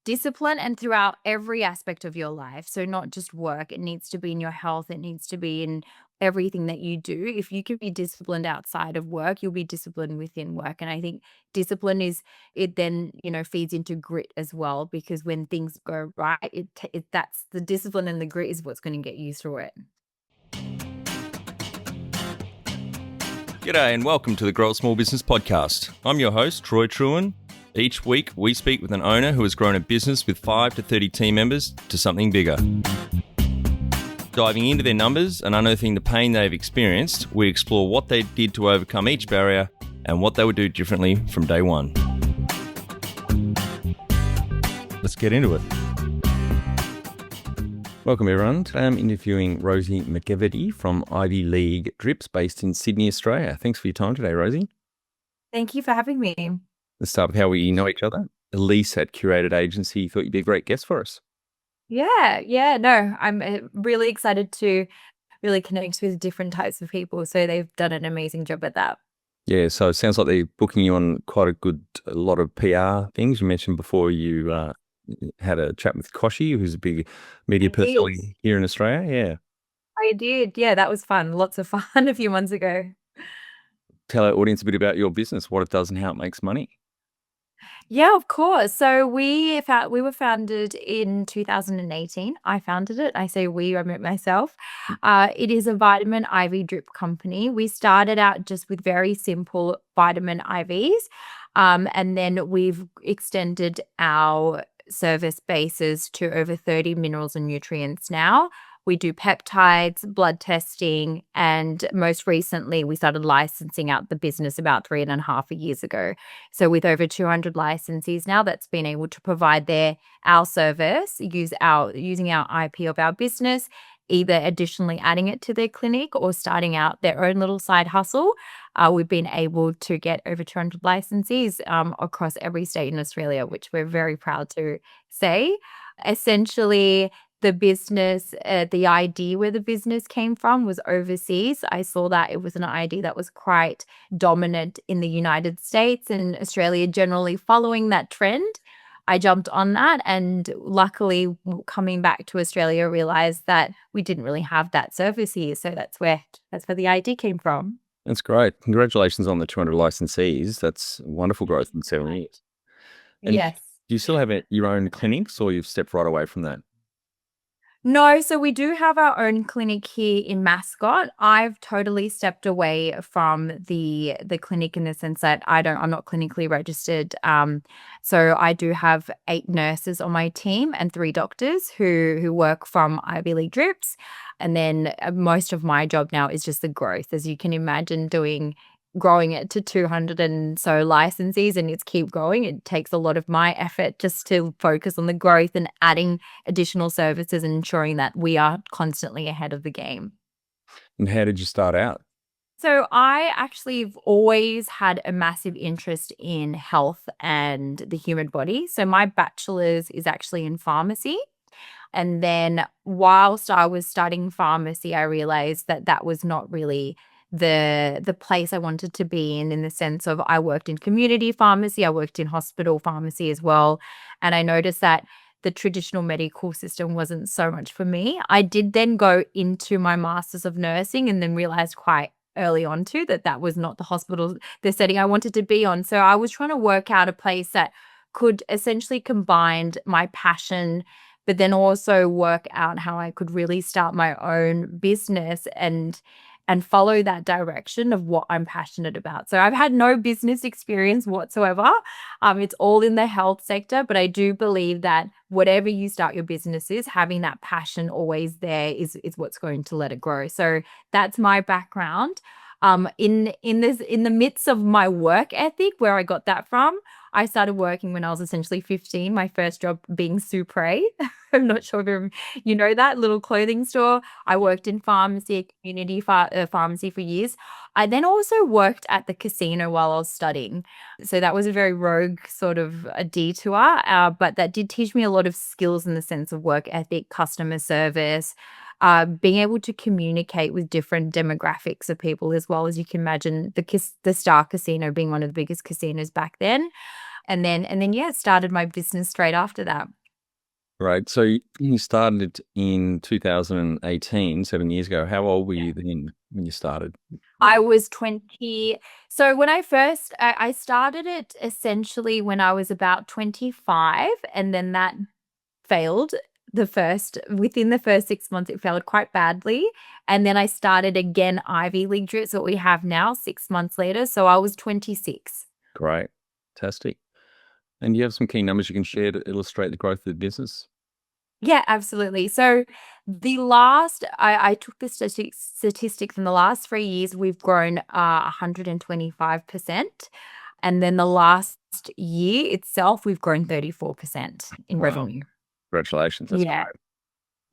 discipline and throughout every aspect of your life. So not just work, it needs to be in your health, it needs to be in everything that you do. If you can be disciplined outside of work, you'll be disciplined within work. And I think discipline is it then, feeds into grit as well, because when things go right, that's the discipline and the grit is what's going to get you through it. G'day and welcome to the Grow a Small Business Podcast. I'm your host, Troy Truen. Each week, we speak with an owner who has grown a business with 5 to 30 team members to something bigger. Diving into their numbers and unearthing the pain they've experienced, we explore what they did to overcome each barrier and what they would do differently from day one. Let's get into it. Welcome everyone. Today I'm interviewing Rosy McEvedy from Ivy League Drips based in Sydney, Australia. Thanks for your time today, Rosy. Thank you for having me. Let's start with how we know each other. Elise at Curated Agency thought you'd be a great guest for us. No, I'm really excited to really connect with different types of people. So they've done an amazing job at that. Yeah, so it sounds like they're booking you on quite a lot of PR things. You mentioned before you had a chat with Koshi, who's a big media personality here in Australia. Yeah. I did. Yeah, that was fun. Lots of fun a few months ago. Tell our audience a bit about your business, what it does and how it makes money. Yeah, of course. So we were founded in 2018. I founded it. I say we, I meant myself. It is a vitamin IV drip company. We started out just with very simple vitamin IVs, and then we've extended our service bases to over 30 minerals and nutrients now. We do peptides, blood testing, and most recently we started licensing out the business about 3.5 years ago. So with over 200 licensees now that's been able to provide our service, using our IP of our business, either additionally adding it to their clinic or starting out their own little side hustle. We've been able to get over 200 licensees across every state in Australia, which we're very proud to say. Essentially, the business, the idea where the business came from was overseas. I saw that it was an idea that was quite dominant in the United States and Australia generally following that trend. I jumped on that and luckily coming back to Australia realized that we didn't really have that service here. So that's where the idea came from. That's great. Congratulations on the 200 licensees. That's wonderful growth in 7 years. And yes. Do you still have your own clinics or you've stepped right away from that? No, so we do have our own clinic here in Mascot. I've totally stepped away from the clinic in the sense that I'm not clinically registered. So I do have 8 nurses on my team and 3 doctors who work from Ivy League Drips. And then most of my job now is just the growth, as you can imagine, growing it to 200 and so licensees, and it's keep growing. It takes a lot of my effort just to focus on the growth and adding additional services and ensuring that we are constantly ahead of the game. And how did you start out? So I actually have always had a massive interest in health and the human body. So my bachelor's is actually in pharmacy. And then whilst I was studying pharmacy, I realized that was not really the place I wanted to be in the sense of I worked in community pharmacy, I worked in hospital pharmacy as well. And I noticed that the traditional medical system wasn't so much for me. I did then go into my Masters of Nursing and then realized quite early on too that was not the setting I wanted to be on. So I was trying to work out a place that could essentially combine my passion, but then also work out how I could really start my own business and follow that direction of what I'm passionate about. So I've had no business experience whatsoever. It's all in the health sector, but I do believe that whatever you start your business is, having that passion always there is what's going to let it grow. So that's my background. In the midst of my work ethic, where I got that from, I started working when I was essentially 15, my first job being Supre. I'm not sure if you know that little clothing store. I worked in pharmacy, community pharmacy for years. I then also worked at the casino while I was studying. So that was a very rogue sort of a detour, but that did teach me a lot of skills in the sense of work ethic, customer service, being able to communicate with different demographics of people as well. As you can imagine, the Star Casino being one of the biggest casinos back then. And then, started my business straight after that. Right. So you started in 2018, 7 years ago. How old were Yeah. you then when you started? I was 20. So when I started it essentially when I was about 25, and then that failed within the first 6 months, it failed quite badly. And then I started again Ivy League drips, what we have now, 6 months later. So I was 26. Great. Fantastic. And you have some key numbers you can share to illustrate the growth of the business? Yeah, absolutely. So I took the statistics in the last 3 years, we've grown 125%. And then the last year itself, we've grown 34% in Wow. revenue. Congratulations. That's Yeah. great.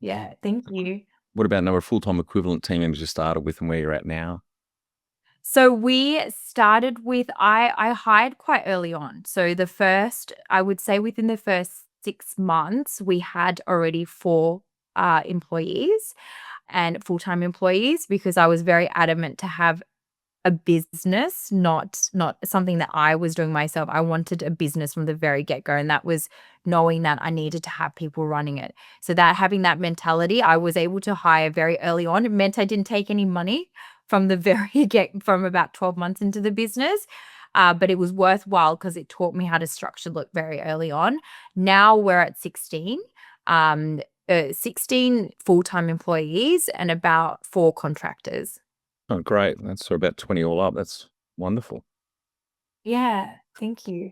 Yeah. Thank you. What about number of full-time equivalent team members you started with and where you're at now? So we started with I hired quite early on. So I would say within the first 6 months, we had already four employees and full-time employees because I was very adamant to have a business, not something that I was doing myself. I wanted a business from the very get-go, and that was knowing that I needed to have people running it. So that having that mentality, I was able to hire very early on. It meant I didn't take any money from the from about 12 months into the business. But it was worthwhile because it taught me how to structure look very early on. Now we're at 16 full-time employees and about four contractors. Oh, great. That's so about 20 all up. That's wonderful. Yeah, thank you.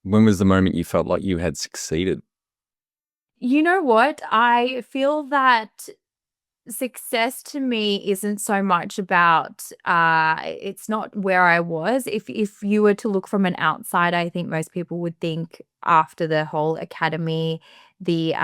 When was the moment you felt like you had succeeded? You know what? I feel that success to me isn't so much about it's not where I was. If you were to look from an outside, I think most people would think after the whole academy, the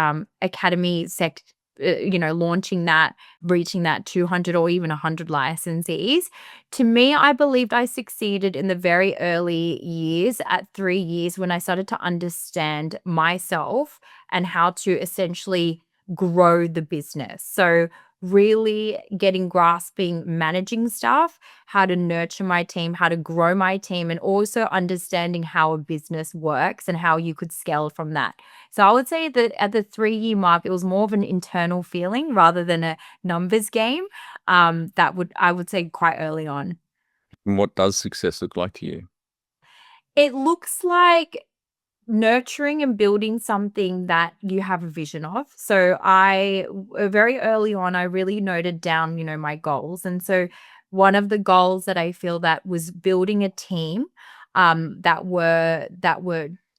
academy sect launching that, reaching that 200 or even 100 licensees. To me, I believed I succeeded in the very early years at 3 years when I started to understand myself and how to essentially grow the business. So really grasping managing staff, how to nurture my team, how to grow my team, and also understanding how a business works and how you could scale from that. So I would say that at the 3 year mark, it was more of an internal feeling rather than a numbers game. I would say quite early on. And what does success look like to you? It looks like nurturing and building something that you have a vision of. So very early on, I really noted down, my goals. And so one of the goals that I feel that was building a team that were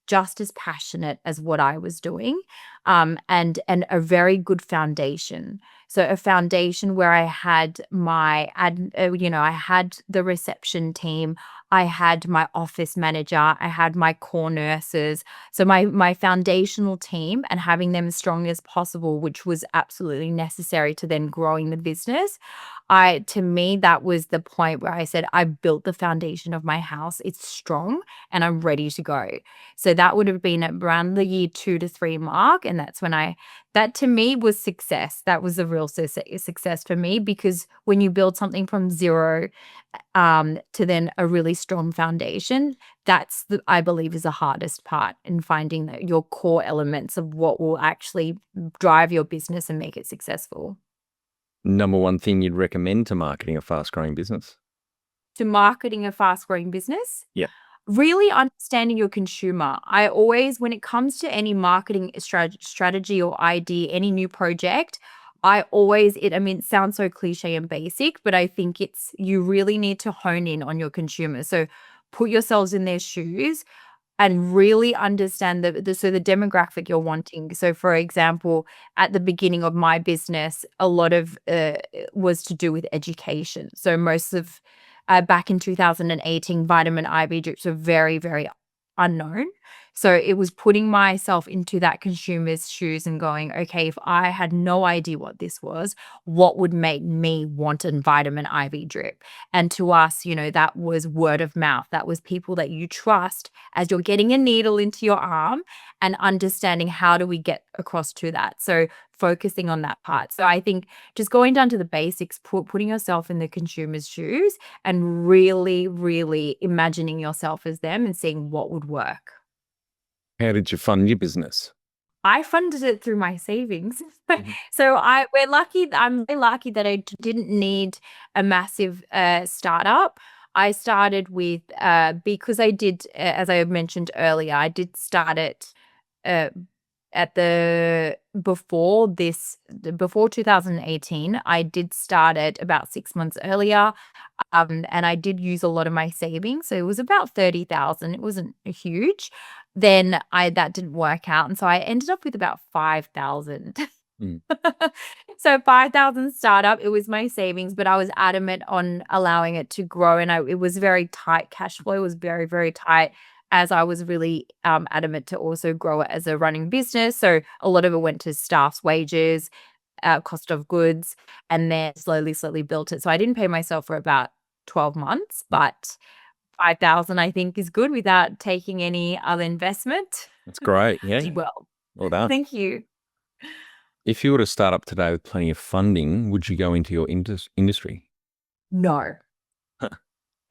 just as passionate as what I was doing, and a very good foundation. So a foundation where I had I had the reception team, I had my office manager, I had my core nurses. So my foundational team and having them as strong as possible, which was absolutely necessary to then growing the business. To me, that was the point where I said, I built the foundation of my house. It's strong and I'm ready to go. So that would have been around the year 2 to 3 mark. And that's when that to me was success. That was a real success for me because when you build something from zero to then a really strong foundation, I believe is the hardest part in finding your core elements of what will actually drive your business and make it successful. Number one thing you'd recommend to marketing a fast-growing business? To marketing a fast growing business, Yeah. really understanding your consumer. I always, when it comes to any marketing strategy or idea, any new project, I mean, it sounds so cliche and basic, but I think you really need to hone in on your consumer. So put yourselves in their shoes and really understand the demographic you're wanting. So, for example, at the beginning of my business, a lot of was to do with education. So most of back in 2018, vitamin IV drips were very, very unknown. So it was putting myself into that consumer's shoes and going, okay, if I had no idea what this was, what would make me want a vitamin IV drip? And to us, that was word of mouth. That was people that you trust as you're getting a needle into your arm and understanding how do we get across to that. So focusing on that part. So I think just going down to the basics, putting yourself in the consumer's shoes and really, really imagining yourself as them and seeing what would work. How did you fund your business? I funded it through my savings. Mhm. So I'm very lucky that I didn't need a massive startup. I started with because I did as I mentioned earlier, I did start it uh at the before 2018. I did start it about 6 months earlier. And I did use a lot of my savings. So it was about 30,000. It wasn't huge. Then I that didn't work out. And so I ended up with about 5,000. Mm. So 5,000 startup, it was my savings, but I was adamant on allowing it to grow. And it was very tight. Cash flow was very, very tight as I was really adamant to also grow it as a running business. So a lot of it went to staff's wages, cost of goods, and then slowly, slowly built it. So I didn't pay myself for about 12 months, but 5,000 I think is good without taking any other investment. That's great. Yeah. Did well. Well done. Thank you. If you were to start up today with plenty of funding, would you go into your industry? No.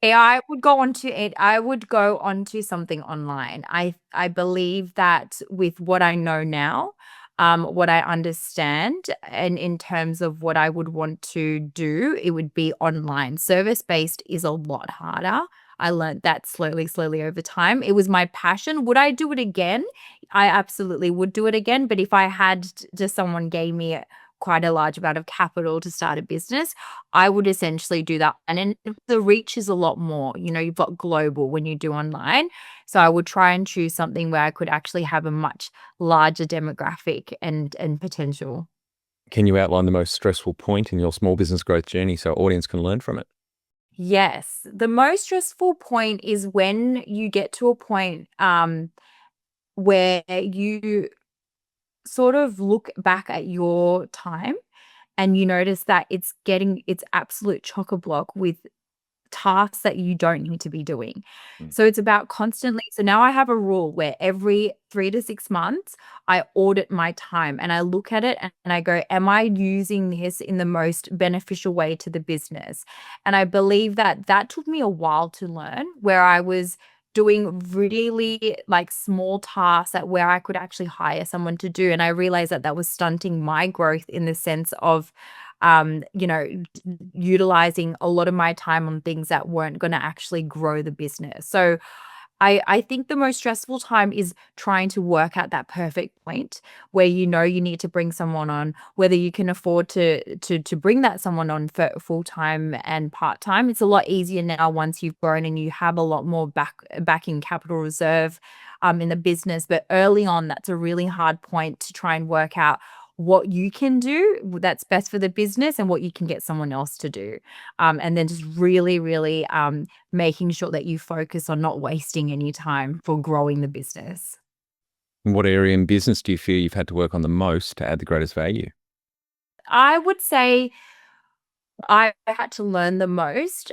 I would go on to it. I would go on to something online. I believe that with what I know now, what I understand, and in terms of what I would want to do, it would be online. Service based is a lot harder. I learned that slowly, slowly over time. It was my passion. Would I do it again? I absolutely would do it again. But if I had just someone gave me quite a large amount of capital to start a business, I would essentially do that. And then the reach is a lot more. You've got global when you do online. So I would try and choose something where I could actually have a much larger demographic and potential. Can you outline the most stressful point in your small business growth journey so audience can learn from it? Yes. The most stressful point is when you get to a point where you sort of look back at your time and you notice that it's absolute chock a block with tasks that you don't need to be doing. Mm. So it's about constantly so now I have a rule where every 3 to 6 months, I audit my time and I look at it and I go, "Am I using this in the most beneficial way to the business?" And I believe that that took me a while to learn, where I was doing really, like, small tasks that where I could actually hire someone to do, and I realized that that was stunting my growth in the sense of, utilizing a lot of my time on things that weren't gonna actually grow the business. So I think the most stressful time is trying to work out that perfect point where you need to bring someone on, whether you can afford to bring that someone on for full-time and part-time. It's a lot easier now once you've grown and you have a lot more backing capital reserve in the business. But early on, that's a really hard point to try and work out what you can do that's best for the business and what you can get someone else to do. And then just really, really making sure that you focus on not wasting any time for growing the business. In what area in business do you feel you've had to work on the most to add the greatest value? I would say I had to learn the most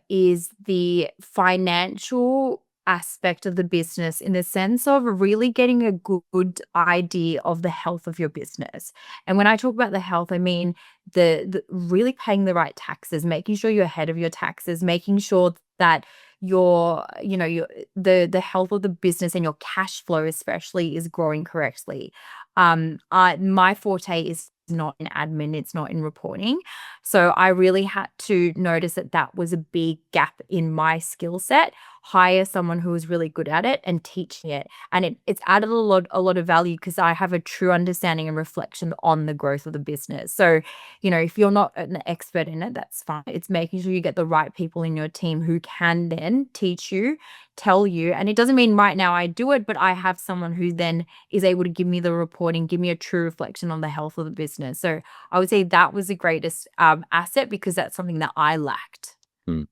is the financial aspect of the business in the sense of really getting a good idea of the health of your business. And when I talk about the health, I mean the really paying the right taxes, making sure you're ahead of your taxes, making sure that your the health of the business and your cash flow especially is growing correctly. My forte is not in admin, it's not in reporting. So I really had to notice that that was a big gap in my skill set, hire someone who was really good at it and teaching it. And it's added a lot of value because I have a true understanding and reflection on the growth of the business. So, if you're not an expert in it, that's fine. It's making sure you get the right people in your team who can then teach you, tell you. And it doesn't mean right now I do it, but I have someone who then is able to give me the reporting, give me a true reflection on the health of the business. So I would say that was the greatest asset because that's something that I lacked. Hmm.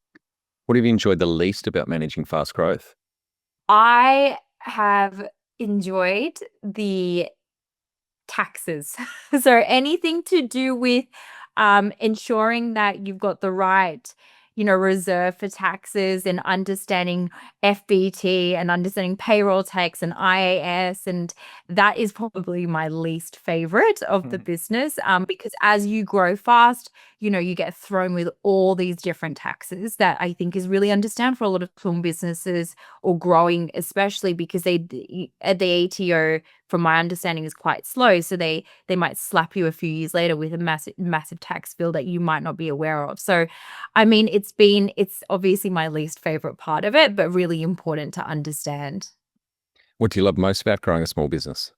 What have you enjoyed the least about managing fast growth? I have enjoyed the taxes. So anything to do with ensuring that you've got the right, reserve for taxes and understanding FBT and understanding payroll tax and IAS. And that is probably my least favorite of the Mhm. business because as you grow fast, you get thrown with all these different taxes that I think is really understand for a lot of small businesses or growing, especially because at the ATO from my understanding, is quite slow. So they might slap you a few years later with a massive tax bill that you might not be aware of. So, I mean, it's obviously my least favorite part of it, but really important to understand. What do you love most about growing a small business?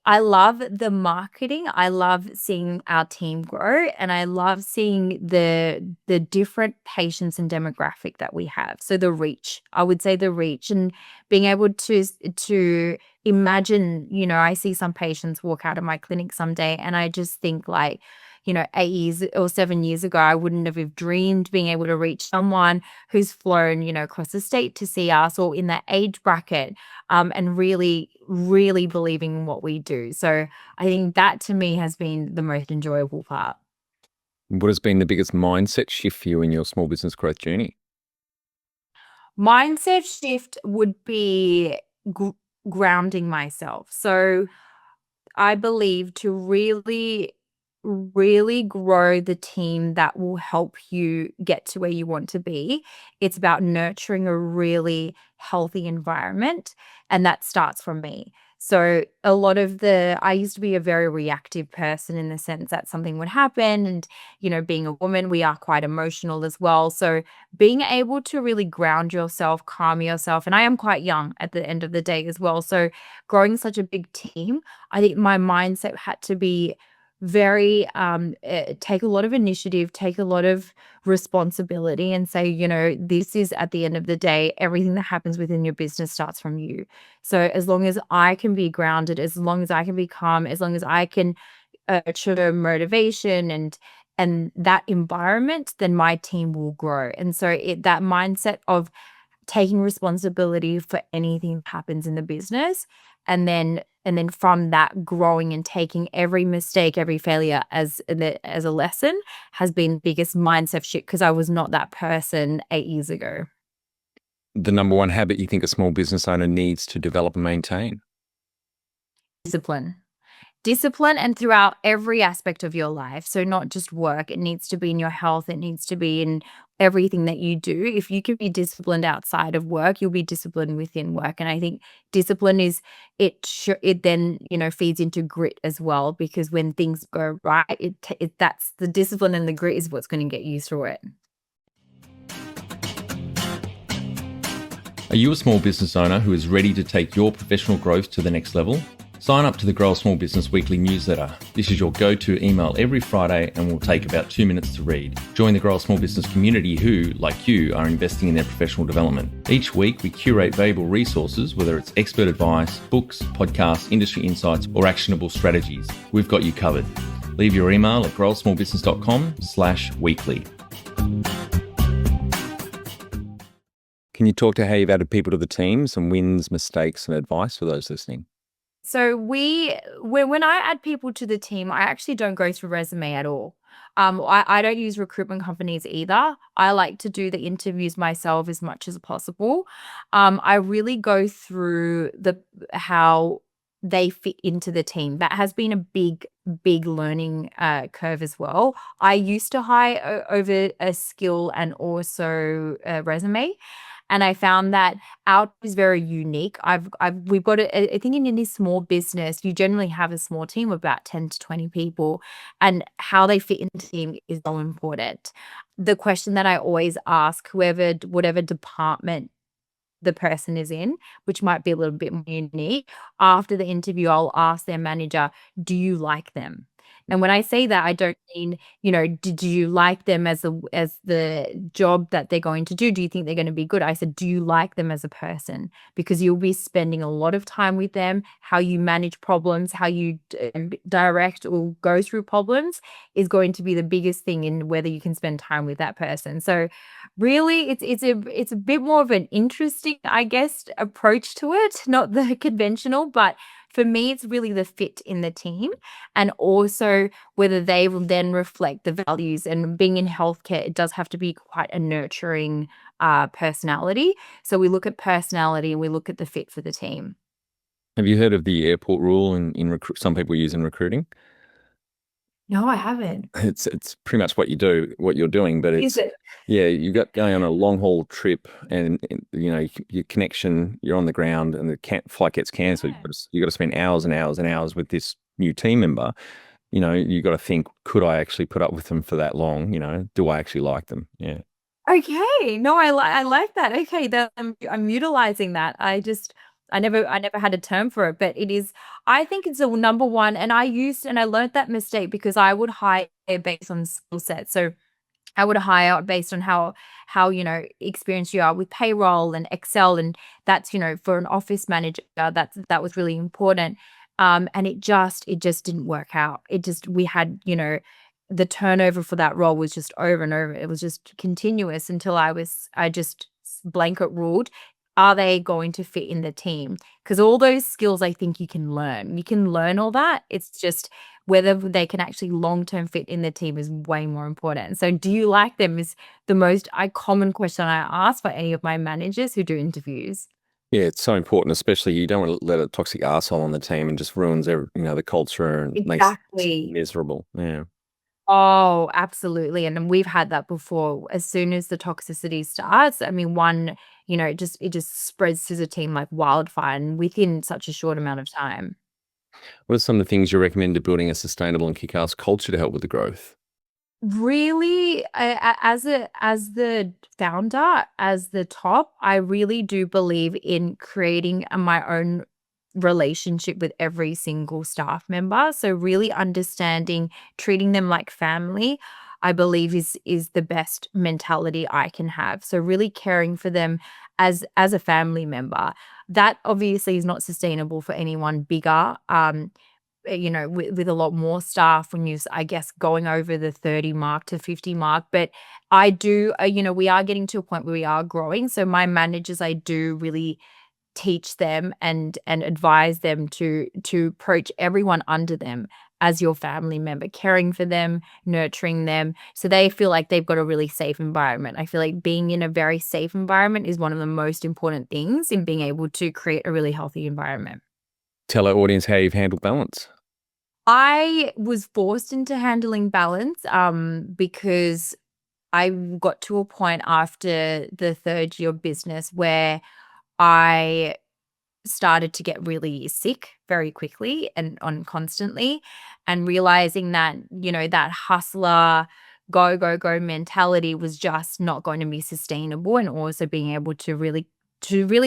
I love the marketing. I love seeing our team grow, and I love seeing the different patients and demographic that we have. So the reach, I would say the reach, and being able to imagine, I see some patients walk out of my clinic someday and I just think like, 8 years or 7 years ago, I wouldn't have dreamed being able to reach someone who's flown, across the state to see us, or in that age bracket, and really, really believing in what we do. So I think that to me has been the most enjoyable part. What has been the biggest mindset shift for you in your small business growth journey? Mindset shift would be gr- grounding myself. So I believe to really, really grow the team that will help you get to where you want to be, it's about nurturing a really healthy environment. And that starts from me. So I used to be a very reactive person in the sense that something would happen. And, being a woman, we are quite emotional as well. So being able to really ground yourself, calm yourself, and I am quite young at the end of the day as well. So growing such a big team, I think my mindset had to be very take a lot of initiative, take a lot of responsibility, and say, this is at the end of the day, everything that happens within your business starts from you. So as long as I can be grounded, as long as I can be calm, as long as I can show motivation and that environment, then my team will grow. And so that mindset of taking responsibility for anything that happens in the business, and then from that growing and taking every mistake, every failure as a lesson, has been the biggest mindset shift, because I was not that person 8 years ago. The number one habit you think a small business owner needs to develop and maintain? Discipline. Discipline, and throughout every aspect of your life. So not just work, it needs to be in your health, it needs to be in everything that you do. If you can be disciplined outside of work, you'll be disciplined within work. And I think discipline is it then, feeds into grit as well, because when things go right, that's the discipline, and the grit is what's going to get you through it. Are you a small business owner who is ready to take your professional growth to the next level? Sign up to the Grow a Small Business weekly newsletter. This is your go-to email every Friday and will take about 2 minutes to read. Join the Grow a Small Business community who, like you, are investing in their professional development. Each week, we curate valuable resources, whether it's expert advice, books, podcasts, industry insights, or actionable strategies. We've got you covered. Leave your email at growasmallbusiness.com/weekly. Can you talk to how you've added people to the team, some wins, mistakes, and advice for those listening? So when I add people to the team, I actually don't go through resume at all. I don't use recruitment companies either. I like to do the interviews myself as much as possible. I really go through how they fit into the team. That has been a big learning curve as well. I used to hire over a skill and also a resume. And I found that our is very unique. We've got I think in any small business, you generally have a small team of about 10 to 20 people, and how they fit into the team is so important. The question that I always ask whatever department the person is in, which might be a little bit more unique, after the interview, I'll ask their manager, "Do you like them?" And when I say that, I don't mean, did you like them as the job that they're going to do? Do you think they're going to be good? I said, do you like them as a person? Because you'll be spending a lot of time with them. How you manage problems, how you direct or go through problems is going to be the biggest thing in whether you can spend time with that person. So really, it's a bit more of an interesting, I guess, approach to it, not the conventional, but for me, it's really the fit in the team, and also whether they will then reflect the values. And being in healthcare, it does have to be quite a nurturing personality. So we look at personality and we look at the fit for the team. Have you heard of the airport rule some people use in recruiting? No, I haven't. It's pretty much what you do, what you're doing, but Is it's it? yeah, you got going on a long haul trip, and you know your connection, you're on the ground, and the flight gets cancelled. Yeah. You got to spend hours and hours and hours with this new team member. You know, you got to think, could I actually put up with them for that long? You know, do I actually like them? Yeah. Okay. No, I like that. Okay, then I'm utilizing that. I never had a term for it, but it is I think it's a number one, and I learned that mistake because I would hire based on skill set. So I would hire based on how experienced you are with payroll and Excel, and that's for an office manager that was really important. And it just didn't work out. It just we had the turnover for that role was just over and over. It was just continuous until I just blanket ruled. Are they going to fit in the team? Because all those skills, I think you can learn. You can learn all that. It's just whether they can actually long-term fit in the team is way more important. So do you like them is the most common question I ask for any of my managers who do interviews. Yeah, it's so important, especially you don't want to let a toxic asshole on the team and just ruins the culture and makes it Exactly. miserable. Yeah. Oh, absolutely. And then we've had that before. As soon as the toxicity starts, I mean, it just spreads through the team like wildfire and within such a short amount of time. What are some of the things you recommend to building a sustainable and kick-ass culture to help with the growth? Really, as the founder, as the top, I really do believe in creating my own relationship with every single staff member. So really understanding, treating them like family, I believe is the best mentality I can have. So really caring for them as a family member. That obviously is not sustainable for anyone bigger. With a lot more staff when I guess, going over the 30 mark to 50 mark. But I do, we are getting to a point where we are growing. So my managers, I do really teach them and advise them to approach everyone under them as your family member, caring for them, nurturing them, so they feel like they've got a really safe environment. I feel like being in a very safe environment is one of the most important things in being able to create a really healthy environment. Tell our audience how you've handled balance. I was forced into handling balance, because I got to a point after the 3rd year of business where I started to get really sick very quickly and on constantly, and realizing that, that hustler, go, go, go mentality was just not going to be sustainable, and also being able to really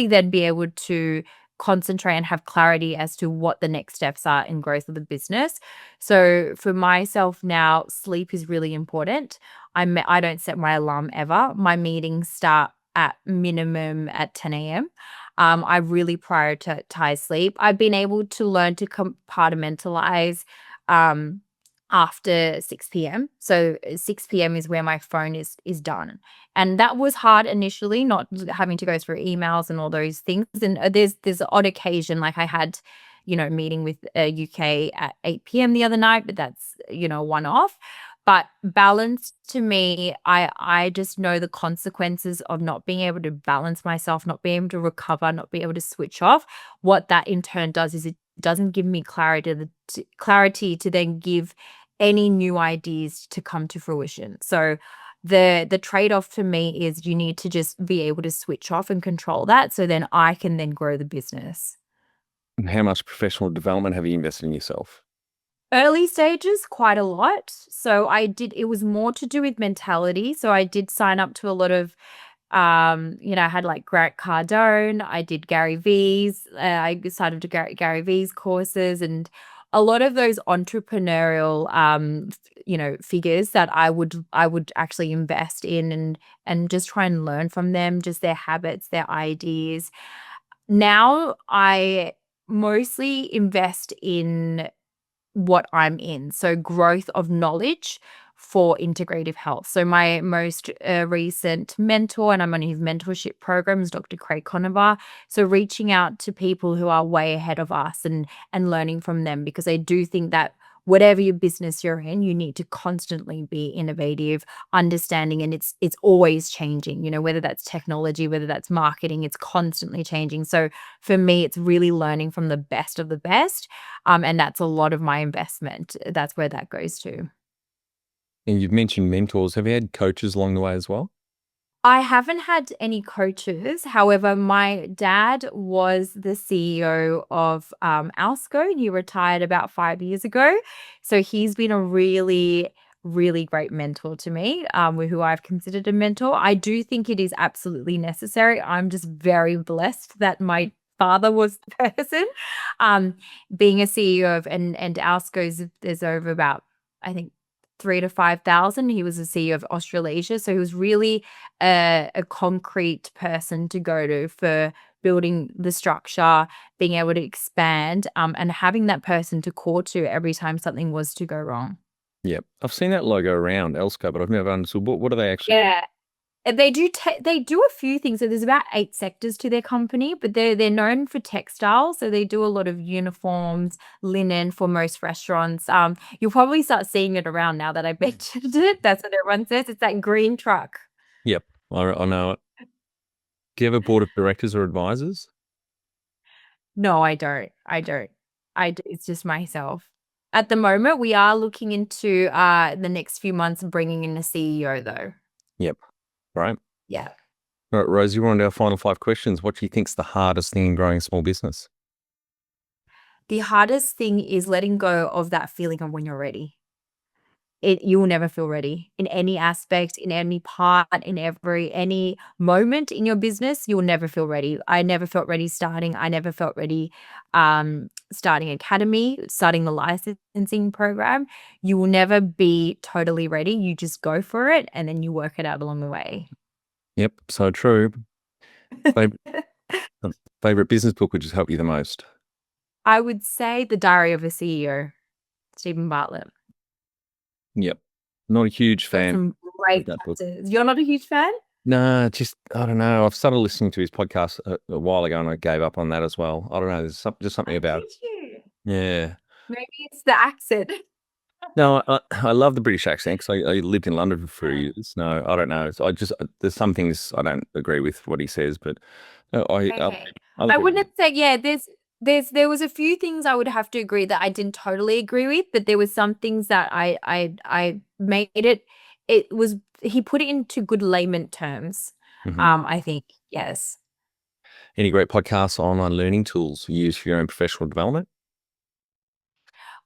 then be able to concentrate and have clarity as to what the next steps are in growth of the business. So for myself now, sleep is really important. I don't set my alarm ever. My meetings start at minimum at 10 a.m. I really prioritize sleep. I've been able to learn to compartmentalize um, after 6 p.m. So 6 p.m. is where my phone is done. And that was hard initially, not having to go through emails and all those things. And there's an odd occasion, like I had, a meeting with UK at 8 p.m. the other night, but that's one off. But balance to me, I just know the consequences of not being able to balance myself, not being able to recover, not being able to switch off. What that in turn does is it doesn't give me clarity to then give any new ideas to come to fruition. So the trade-off for me is you need to just be able to switch off and control that, so then I can then grow the business. And how much professional development have you invested in yourself? Early stages, quite a lot. So it was more to do with mentality. So I did sign up to a lot of, I had like Grant Cardone, I did Gary V's, I started to Gary V's courses, and a lot of those entrepreneurial, figures that I would actually invest in, and just try and learn from them, just their habits, their ideas. Now I mostly invest in what I'm in. So growth of knowledge for integrative health. So my most recent mentor, and I'm on his mentorship program, is Dr. Craig Conover. So reaching out to people who are way ahead of us and learning from them, because I do think that whatever your business you're in, you need to constantly be innovative, understanding, and it's always changing, whether that's technology, whether that's marketing, it's constantly changing. So for me, it's really learning from the best of the best. And that's a lot of my investment. That's where that goes to. And you've mentioned mentors. Have you had coaches along the way as well? I haven't had any coaches. However, my dad was the CEO of Alsco. He retired about 5 years ago. So he's been a really, really great mentor to me, who I've considered a mentor. I do think it is absolutely necessary. I'm just very blessed that my father was the person. Um, Being a CEO of, and Alsco's, there's over about, I think, 3 to 5,000. He was the CEO of Australasia. So he was really a concrete person to go to for building the structure, being able to expand, and having that person to call to every time something was to go wrong. Yep. I've seen that logo around, Elsco, but I've never understood what do they actually. Yeah. And they do a few things. So there's about 8 sectors to their company, but they're known for textiles. So they do a lot of uniforms, linen for most restaurants. You'll probably start seeing it around now that I mentioned it. That's what everyone says. It's that green truck. Yep. I know it. Do you have a board of directors or advisors? No, I don't. I don't. It's just myself. At the moment, we are looking into the next few months bringing in a CEO though. Yep. Right. Yeah. All right, Rosie, we're on to our final 5 questions. What do you think's the hardest thing in growing a small business? The hardest thing is letting go of that feeling of when you're ready. You will never feel ready in any aspect, in any part, in any moment in your business. You will never feel ready. I never felt ready starting. I never felt ready starting academy, starting the licensing program. You will never be totally ready. You just go for it and then you work it out along the way. Yep, so true. Favorite, favorite business book would just help you the most? I would say The Diary of a CEO, Stephen Bartlett. Yep. Not a huge Got fan some of great that book. chapters. You're not a huge fan? No, just, I don't know. I've started listening to his podcast a while ago and I gave up on that as well. I don't know. There's just something about it. Did you? Yeah. Maybe it's the accent. No, I love the British accent because I lived in London for years. No, I don't know. So there's some things I don't agree with what he says, but Okay. other I people. wouldn't say, yeah, there was a few things I would have to agree that I didn't totally agree with, but there was some things that I made it was he put it into good layman terms. Mhm. I think, yes. Any great podcasts or online learning tools you use for your own professional development?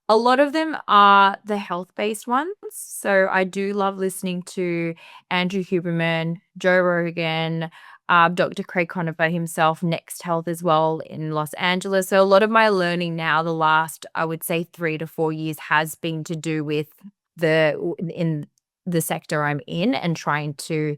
A lot of them are the health-based ones. So I do love listening to Andrew Huberman, Joe Rogan, Dr. Craig Conover himself, Next Health as well in Los Angeles. So a lot of my learning now, the last, I would say 3 to 4 years, has been to do with in the sector I'm in and trying to,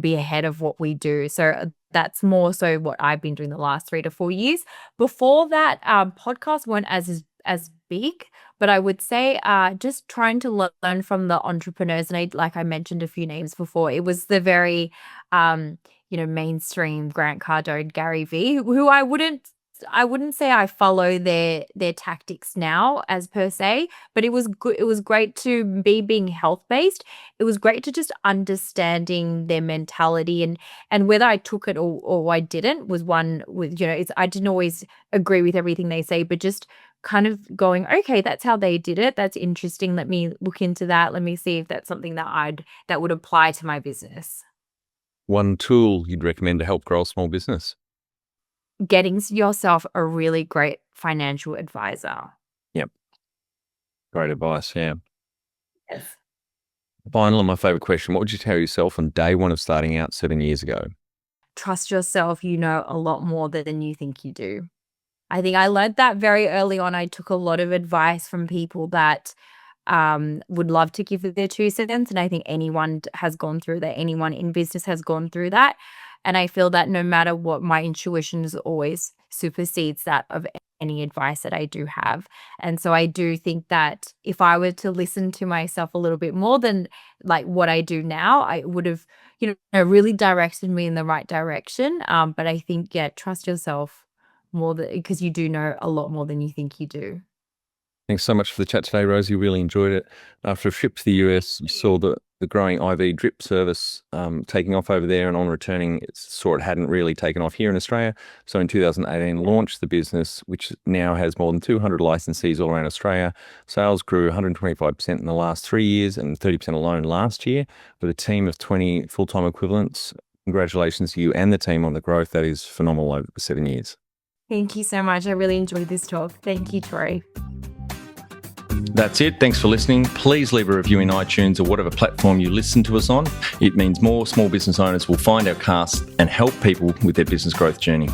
be ahead of what we do. So that's more so what I've been doing the last 3 to 4 years. Before that, podcasts weren't as big, but I would say just trying to learn from the entrepreneurs. And like I mentioned a few names before, it was the very, mainstream Grant Cardone, Gary V, who I wouldn't say I follow their tactics now as per se, but it was good. It was great to be being health based. It was great to just understanding their mentality and whether I took it or I didn't was one with I didn't always agree with everything they say, but just kind of going, okay, that's how they did it. That's interesting. Let me look into that. Let me see if that's something that would apply to my business. One tool you'd recommend to help grow a small business? Getting yourself a really great financial advisor. Yep. Great advice. Yeah. Yes. Final and my favorite question. What would you tell yourself on day one of starting out 7 years ago? Trust yourself. You know a lot more than you think you do. I think I learned that very early on. I took a lot of advice from people that would love to give their 2 cents. And I think anyone has gone through that. Anyone in business has gone through that. And I feel that no matter what, my intuition is always supersedes that of any advice that I do have. And so I do think that if I were to listen to myself a little bit more than like what I do now, I would have, really directed me in the right direction. But I think, yeah, trust yourself more than because you do know a lot more than you think you do. Thanks so much for the chat today, Rosie. Really enjoyed it. After a trip to the US, we saw the growing IV drip service taking off over there, and on returning, saw it hadn't really taken off here in Australia. So in 2018, launched the business, which now has more than 200 licensees all around Australia. Sales grew 125% in the last 3 years and 30% alone last year, with a team of 20 full-time equivalents. Congratulations to you and the team on the growth. That is phenomenal over 7 years. Thank you so much. I really enjoyed this talk. Thank you, Troy. That's it. Thanks for listening. Please leave a review in iTunes or whatever platform you listen to us on. It means more small business owners will find our cast and help people with their business growth journey.